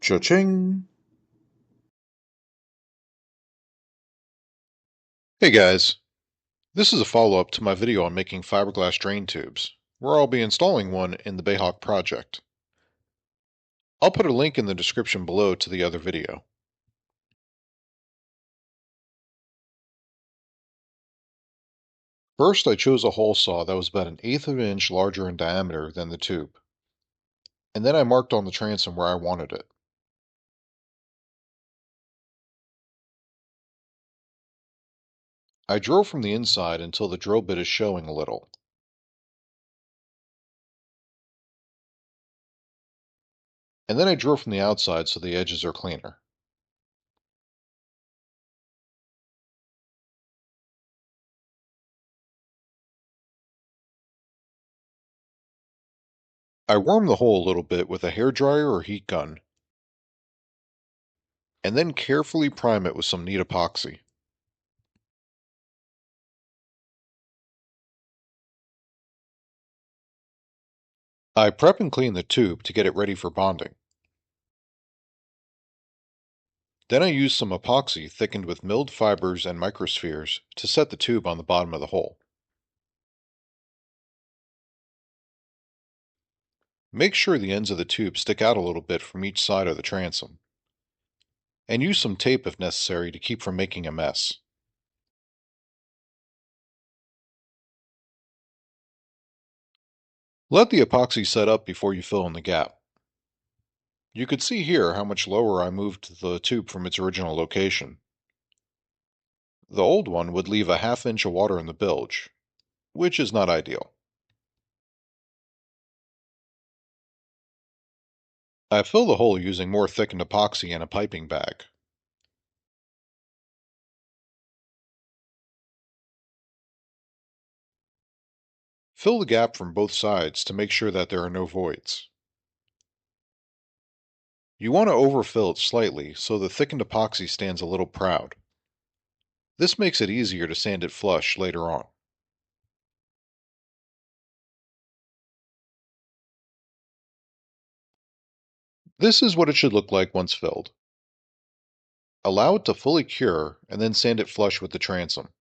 Cha-ching! Hey guys, this is a follow-up to my video on making fiberglass drain tubes, where I'll be installing one in the Bayhawk project. I'll put a link in the description below to the other video. First, I chose a hole saw that was about 1/8 of an inch larger in diameter than the tube, and then I marked on the transom where I wanted it. I drove from the inside until the drill bit is showing a little, and then I drove from the outside so the edges are cleaner. I warmed the hole a little bit with a hairdryer or heat gun, and then carefully prime it with some neat epoxy. I prep and clean the tube to get it ready for bonding. Then I use some epoxy thickened with milled fibers and microspheres to set the tube on the bottom of the hole. Make sure the ends of the tube stick out a little bit from each side of the transom, and use some tape if necessary to keep from making a mess. Let the epoxy set up before you fill in the gap. You could see here how much lower I moved the tube from its original location. The old one would leave a 1/2 inch of water in the bilge, which is not ideal. I fill the hole using more thickened epoxy in a piping bag. Fill the gap from both sides to make sure that there are no voids. You want to overfill it slightly so the thickened epoxy stands a little proud. This makes it easier to sand it flush later on. This is what it should look like once filled. Allow it to fully cure and then sand it flush with the transom.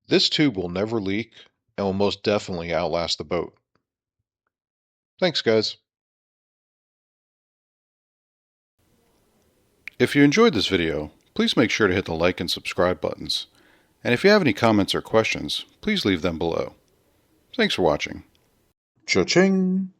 This tube will never leak and will most definitely outlast the boat. Thanks guys. If you enjoyed this video, please make sure to hit the like and subscribe buttons. And if you have any comments or questions, please leave them below. Thanks for watching. Cha-ching!